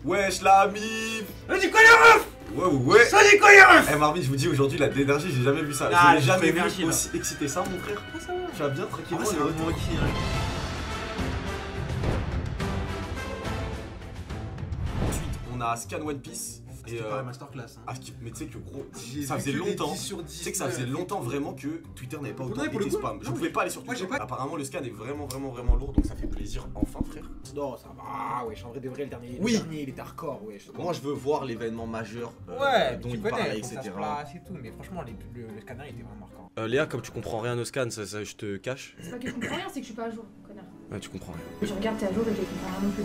Wesh la mif. Vas-y, quoi les refs? Ouais. Salut, quoi les refs? Eh Marvin, je vous dis aujourd'hui, la d'énergie, j'ai jamais vu ça. Ah, J'ai jamais vu énergie, aussi excité ça, mon frère. Ah, ça va, tu vas bien tranquillement. C'est vraiment qui, Ensuite, on a Scan One Piece. Et masterclass. Hein. Mais tu sais que gros, ça faisait longtemps. Tu sais que ça faisait longtemps vraiment que Twitter n'avait pas autant été spam. Je pouvais pas aller sur Twitter. Apparemment, le scan est vraiment lourd, donc ça fait plaisir. Enfin, frère. Non, ça va, wesh. En vrai de vrai, le dernier, il était hardcore, wesh. Moi, je veux voir l'événement majeur dont il parlait, etc. Et tout, mais franchement, le scanner était vraiment marquant. Léa, comme tu comprends rien au scan, ça je te cache. C'est pas que je comprends rien, c'est que je suis pas à jour, connard. Ouais, tu comprends rien. Je regarde, t'es à jour et je comprends rien non plus.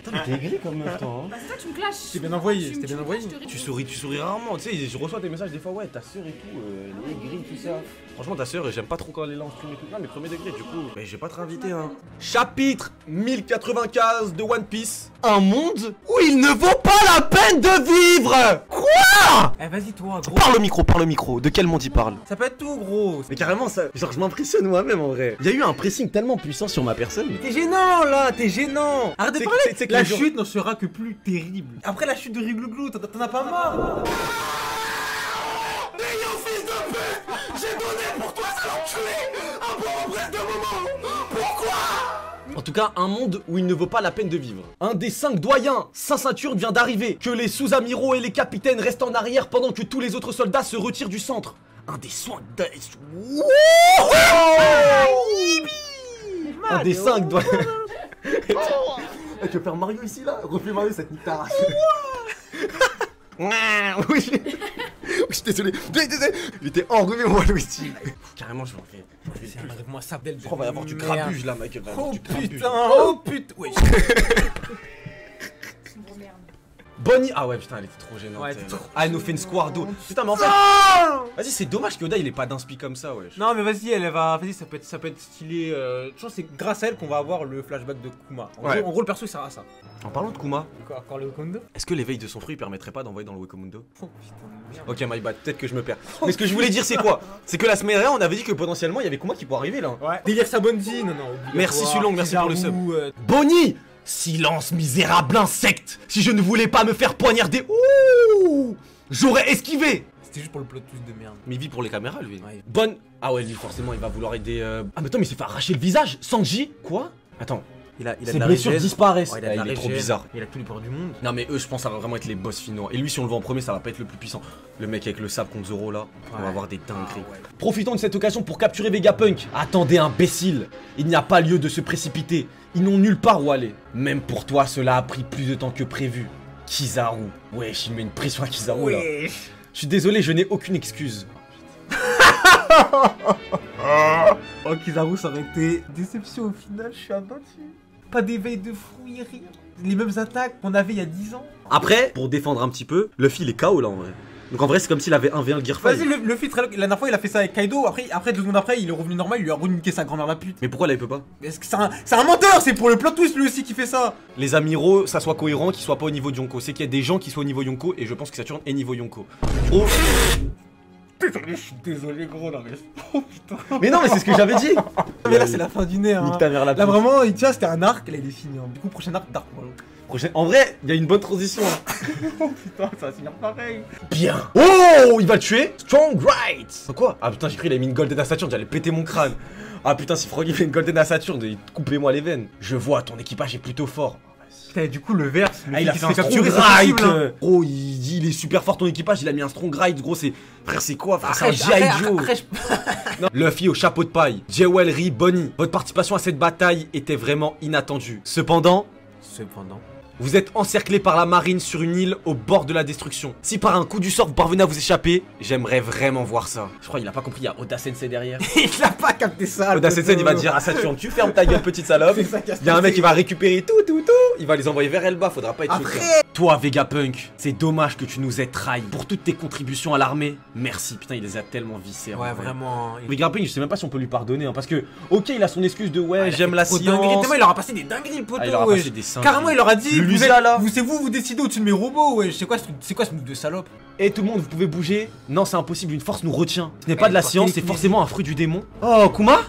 Putain, mais t'es aigri comme meuf, toi, hein. Bah, c'est toi, tu me clashes. C'était bien envoyé, c'était bien envoyé. Tu souris rarement, tu sais, je reçois des messages des fois, ouais, ta soeur et tout, elle est aigrie, tout ça. Franchement, ta soeur, j'aime pas trop quand elle est là en stream et tout. Non, mais premier degré, du coup, je vais pas te réinviter, hein. Chapitre 1095 de One Piece. Un monde où il ne vaut pas la peine de vivre. Quoi? Eh, vas-y, toi, gros. Parle au micro, de quel monde il parle? Ça peut être tout, gros. Mais carrément, ça, genre, je m'impressionne moi-même en vrai. Il y a eu un pressing tellement puissant sur ma personne. T'es gênant, là, t'es gênant. Arrête de parler. La gens... chute n'en sera que plus terrible. Après la chute de Riglouglou, t'en as pas marre? N'ayant fils de pute, j'ai donné pour toi, ça l'a tué. Un bon bref de moment. Pourquoi? En tout cas, un monde où il ne vaut pas la peine de vivre. Un des 5 doyens, Saint-Saturne, vient d'arriver. Que les sous-amiraux et les capitaines restent en arrière pendant que tous les autres soldats se retirent du centre. Un des soins de... Un des 5 doyens... Tu veux faire Mario ici là? Refais Mario cette nique ta race. Oui, je suis désolé. Il était enrhumé moi Luigi. Carrément je m'en fais. Moi ça belle. Je crois qu'il va y avoir du grabuge là mec. Oh putain. Oui. Bonnie. Ah ouais putain elle était trop gênante. Ouais, ah elle nous fait une squardo. Putain mais en fait. Vas-y c'est dommage qu'Oda il est pas d'inspi comme ça wesh. Non mais vas-y vas-y ça peut être stylé. Je pense que c'est grâce à elle qu'on va avoir le flashback de Kuma. En gros le perso il sert à ça. En parlant de Kuma. Encore le Wakomundo. Est-ce que l'éveil de son fruit permettrait pas d'envoyer dans le Wakomundo? Oh putain. Ok my bad, peut-être que je me perds. Mais ce que je voulais dire c'est quoi? C'est que la semaine dernière on avait dit que potentiellement il y avait Kuma qui pourrait arriver là. Ouais. Délire Sabondi, non. Merci Sulong, merci pour le sub. Bonnie! Silence, misérable insecte! Si je ne voulais pas me faire poignarder, ouh, j'aurais esquivé! C'était juste pour le plot twist de merde. Mais il vit pour les caméras, lui. Ouais. Bonne. Ah ouais, lui, forcément, il va vouloir aider. Ah, mais attends, mais il s'est fait arracher le visage! Sanji? Quoi? Attends. Il a Ses blessures disparaissent. Ouais, il est trop bizarre. Il a tous les pouvoirs du monde. Non, mais eux, je pense que ça va vraiment être les boss finaux. Et lui, si on le voit en premier, ça va pas être le plus puissant. Le mec avec le sable contre Zoro là, on va avoir des dingueries. Ah, ouais. Profitons de cette occasion pour capturer Vegapunk. Attendez, imbécile! Il n'y a pas lieu de se précipiter. Ils n'ont nulle part où aller. Même pour toi, cela a pris plus de temps que prévu. Kizaru. Wesh, il met une pression à Kizaru là. Je suis désolé, je n'ai aucune excuse. Oh, Kizaru, ça aurait été déception au final, je suis abattu. Pas d'éveil de fruits, rien. Les mêmes attaques qu'on avait il y a 10 ans. Après, pour défendre un petit peu, Luffy il est KO là en vrai. Donc en vrai c'est comme s'il avait 1v1 le Gear 5. Vas-y Luffy, la dernière fois il a fait ça avec Kaido, après 2 secondes après il est revenu normal, il lui a reniqué sa grand-mère la pute. Mais pourquoi là il peut pas? Parce que c'est un menteur, c'est pour le plot twist lui aussi qui fait ça. Les amiraux, ça soit cohérent, qu'ils soient pas au niveau de Yonko. C'est qu'il y a des gens qui soient au niveau Yonko et je pense que Saturne est niveau Yonko. Oh. Je suis désolé gros là mais... Oh putain. Mais non mais c'est ce que j'avais dit. Mais là c'est la fin du nez hein. Nique ta mère la là vraiment, tu vois c'était un arc, là il est fini. Du coup prochain arc, Dark World. En vrai, il y a une bonne transition. Oh putain, ça va finir pareil. Bien. Oh, il va le tuer. Strong right. Quoi? Ah putain, j'ai cru qu'il a mis une golden à Saturne, j'allais péter mon crâne. Ah putain, si Froggy fait une golden à Saturne, coupez-moi les veines. Je vois, ton équipage est plutôt fort. Putain, du coup le verse, il a fait un strong right. Gros, il est super fort ton équipage, il a mis un strong right, gros, c'est... Frère, c'est quoi? Frère, c'est un G.I. Joe. Luffy au chapeau de paille, Jewelry, Bonnie. Votre participation à cette bataille était vraiment inattendue. Cependant... Vous êtes encerclé par la marine sur une île au bord de la destruction. Si par un coup du sort vous parvenez à vous échapper, j'aimerais vraiment voir ça. Je crois qu'il a pas compris, il y a Oda Sensei derrière. Il a pas capté ça. Oda Sensei il va dire à Saturne, tu fermes ta gueule petite salope. Il y a un mec qui va récupérer tout. Il va les envoyer vers Elba, faudra pas être choqué. Toi Vegapunk, c'est dommage que tu nous aies trahi. Pour toutes tes contributions à l'armée, merci. Putain il les a tellement vissés. Ouais vraiment. Vegapunk je sais même pas si on peut lui pardonner hein, parce que ok il a son excuse de ouais j'aime la science. Il leur a passé des dingueries le poteau. Il leur a passé des singes. Carrément il leur a dit vous décidez au-dessus de mes robots, ouais. C'est quoi ce move de salope? Et tout le monde, vous pouvez bouger. Non, c'est impossible, une force nous retient. Ce n'est pas de la science, c'est forcément un fruit du démon. Oh, Kuma?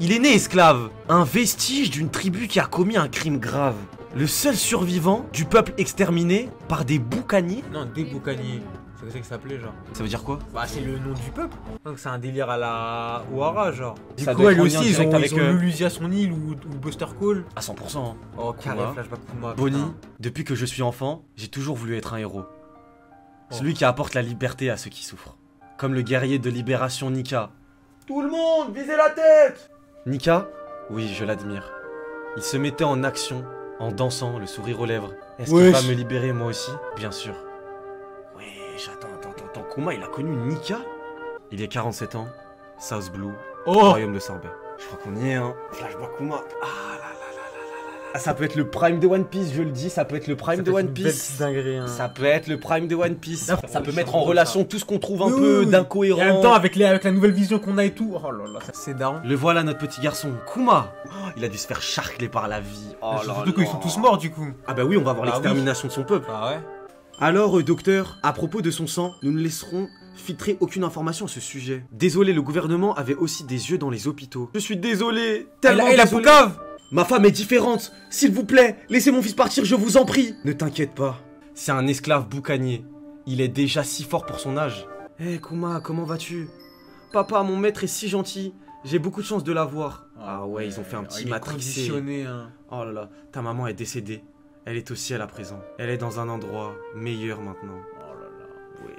Il est né esclave. Un vestige d'une tribu qui a commis un crime grave. Le seul survivant du peuple exterminé par des boucaniers. Non, des boucaniers. C'est comme ça que ça s'appelait, genre. Ça veut dire quoi? Bah, c'est le nom du peuple. Donc, c'est un délire à la O'Hara, genre. Du Ça coup, doit elle être en aussi, lien ils direct ont avec, Lulusia son île ou Buster Call. À 100%. Hein. Oh, carré, Kuma. flashback Kuma. Bonnie, putain. depuis que je suis enfant, j'ai toujours voulu être un héros. Celui qui apporte la liberté à ceux qui souffrent. Comme le guerrier de libération Nika. Tout le monde, visez la tête! Nika, oui, je l'admire. Il se mettait en action, en dansant, le sourire aux lèvres. Est-ce qu'il va me libérer moi aussi? Bien sûr. Wesh, attends. Kuma, il a connu Nika? Il est 47 ans, South Blue, royaume de Sorbet. Je crois qu'on y est, hein. Flashback Kuma. Ah, ça peut être le prime de One Piece, je le dis, ça peut être le prime de One Piece. Ça peut être le prime de One Piece. Ça peut mettre en relation tout ce qu'on trouve un peu d'incohérent. Et en même temps, avec la nouvelle vision qu'on a et tout. Oh là là, c'est daron. Le voilà, notre petit garçon, Kuma. Oh, il a dû se faire charcler par la vie. Oh là Surtout qu'ils sont tous morts, du coup. Ah bah oui, on va voir l'extermination de son peuple. Ah ouais. Alors, docteur, à propos de son sang, nous ne laisserons filtrer aucune information à ce sujet. Désolé, le gouvernement avait aussi des yeux dans les hôpitaux. Je suis désolé, tellement Et la désolé. poucave. Ma femme est différente. S'il vous plaît, laissez mon fils partir, je vous en prie. Ne t'inquiète pas. C'est un esclave boucanier. Il est déjà si fort pour son âge. Hé Kuma, comment vas-tu? Papa, mon maître est si gentil. J'ai beaucoup de chance de l'avoir. Ah ouais, ils ont fait un petit matrixé. Hein. Oh là là, ta maman est décédée. Elle est au ciel à présent. Elle est dans un endroit meilleur maintenant. Oh là là.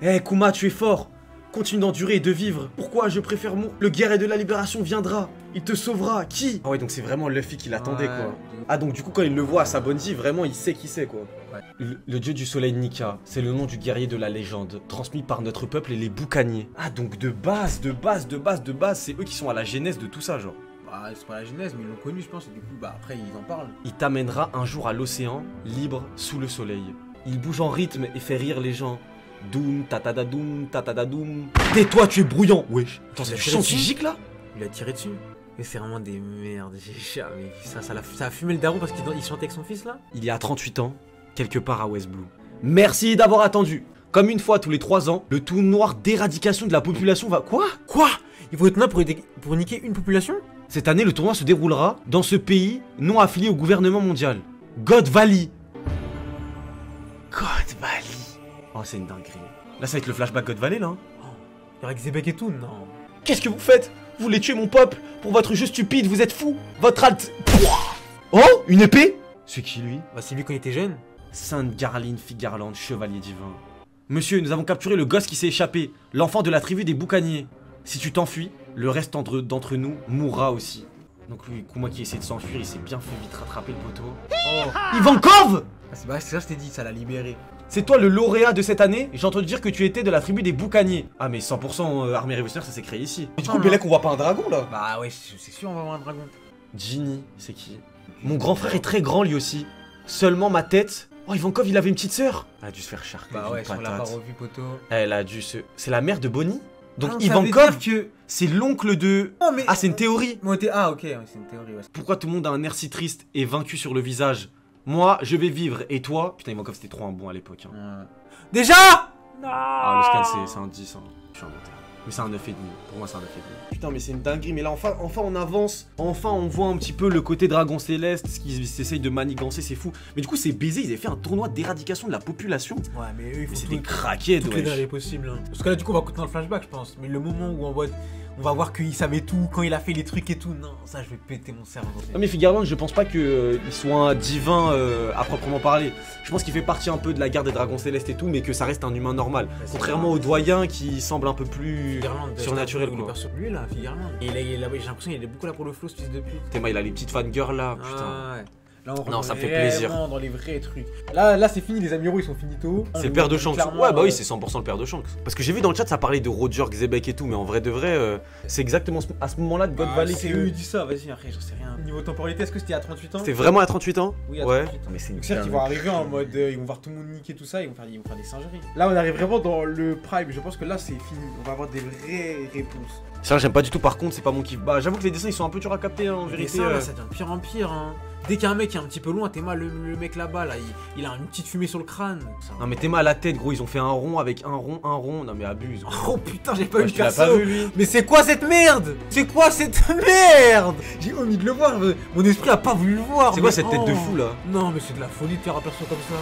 Wesh. Hé Kuma, tu es fort. Continue d'endurer et de vivre. Pourquoi je préfère mourir? Le guerrier de la libération viendra. Il te sauvera. Qui? Ah ouais, donc c'est vraiment Luffy qui l'attendait, quoi. Ah donc du coup quand il le voit à sa bonne vie, vraiment il sait qui c'est, quoi. Ouais. Le dieu du soleil Nika, c'est le nom du guerrier de la légende, transmis par notre peuple et les boucaniers. Ah donc de base, c'est eux qui sont à la genèse de tout ça, genre. Bah c'est pas la genèse, mais ils l'ont connu je pense, et du coup bah après ils en parlent. Il t'amènera un jour à l'océan, libre sous le soleil. Il bouge en rythme et fait rire les gens. Doum, tatadadoum, tatadadoum. Tais-toi, tu es brouillant. Wesh. Attends, c'est du chant qui gicle là? Il a tiré dessus. Mais c'est vraiment des merdes, j'ai jamais vu ça. Ça a fumé le daron parce qu'il chantait avec son fils là. Il y a 38 ans, quelque part à West Blue. Merci d'avoir attendu. Comme une fois tous les 3 ans, le tournoi d'éradication de la population va... Quoi? Il faut être là pour niquer une population? Cette année, le tournoi se déroulera dans ce pays non affilié au gouvernement mondial. God Valley. God Valley. Oh, c'est une dinguerie. Là, ça va être le flashback God Valley, là. Il y aura Xebec et tout, non. Qu'est-ce que vous faites? Vous voulez tuer mon peuple? Pour votre jeu stupide, vous êtes fou? Votre alt... Oh, une épée? C'est qui, lui? Bah, c'est lui quand il était jeune. Sainte Garline Figarland, chevalier divin. Monsieur, nous avons capturé le gosse qui s'est échappé, l'enfant de la tribu des boucaniers. Si tu t'enfuis, le reste d'entre nous mourra aussi. Donc lui, Kuma qui essaie de s'enfuir, il s'est bien fait vite rattraper le poteau. Oh. Ivankov! C'est ça, je t'ai dit, ça l'a libéré. C'est toi le lauréat de cette année? J'ai entendu dire que tu étais de la tribu des boucaniers. Ah mais 100% armée révolutionnaire, ça s'est créé ici. Et du coup, Bélec, on voit pas un dragon là? Bah ouais, c'est sûr, on va voir un dragon. Ginny, c'est qui? Mon grand frère est très grand lui aussi. Seulement ma tête... Oh, Ivankov, il avait une petite sœur. Elle a dû se faire charcler. Bah ouais, on l'a pas revu, poteau. Elle a dû se... C'est la mère de Bonnie? Donc ah, Ivankov, c'est l'oncle de... Oh, mais... Ah, c'est une théorie. Ah ok, c'est une théorie, ouais. Pourquoi tout le monde a un air si triste et vaincu sur le visage? Moi, je vais vivre, et toi? Putain, Ivankov, c'était trop un bon à l'époque. Hein. Ouais. Déjà! Ah, le scan, c'est un 10, hein. Je suis un menteur. Mais c'est un 9,5. Pour moi, c'est un 9,5. Putain, mais c'est une dinguerie. Mais là, enfin, on avance. Enfin, on voit un petit peu le côté dragon céleste, ce qu'ils essayent de manigancer, c'est fou. Mais du coup, c'est baisé. Ils avaient fait un tournoi d'éradication de la population. Ouais, mais eux, ils font c'est des craquettes, toutes les dingueries possibles. Hein. Parce que là, du coup, on va continuer dans le flashback, je pense. Mais le moment où on va voir qu'il savait tout, quand il a fait les trucs et tout. Non, ça, je vais péter mon cerveau. Non, mais Figarland, je pense pas qu'il soit un divin à proprement parler. Je pense qu'il fait partie un peu de la guerre des dragons célestes et tout, mais que ça reste un humain normal. Ouais, contrairement au doyen qui semble un peu plus surnaturel, quoi. Lui, là, Figarland. Et j'ai l'impression qu'il est beaucoup là pour le flow, ce fils de pute. Tellement il a les petites fangirls là, putain. Ah, ouais. Là, non, ça me fait plaisir. Dans les vrais trucs. Là c'est fini, les amiraux ils sont finito. C'est le père de Shanks. Ouais, bah oui, c'est 100% le père de Shanks. Parce que j'ai vu dans le chat ça parlait de Roger, Xebec et tout, mais en vrai de vrai, c'est exactement à ce moment-là de God Valley. C'est eux, ils disent ça, vas-y, après, j'en sais rien. Niveau temporalité, est-ce que c'était à 38 ans? C'était vraiment à 38 ans? Oui, à 38 ans. Mais c'est une certes, ils vont arriver en mode, ils vont voir tout le monde niquer tout ça, ils vont faire des singeries. Là, on arrive vraiment dans le prime, je pense que là, c'est fini. On va avoir des vraies réponses. Ça, j'aime pas du tout, par contre, c'est pas mon kiff. Bah, j'avoue que les dessins ils sont un peu durs à capter, hein, en vérité. Ça, là, ça devient de pire en pire, hein. Dès qu'il y a un mec qui est un petit peu loin, Théma, le mec là-bas, là, il a une petite fumée sur le crâne. Non mais Théma à la tête gros, ils ont fait un rond avec un rond. Non mais abuse. Gros. Oh putain, j'ai pas eu le Tu l'as perso. pas vu lui? Mais c'est quoi cette merde? C'est quoi cette merde? J'ai envie de le voir, mais mon esprit a pas voulu le voir. C'est quoi cette tête de fou là? Non mais c'est de la folie de faire un perso comme ça.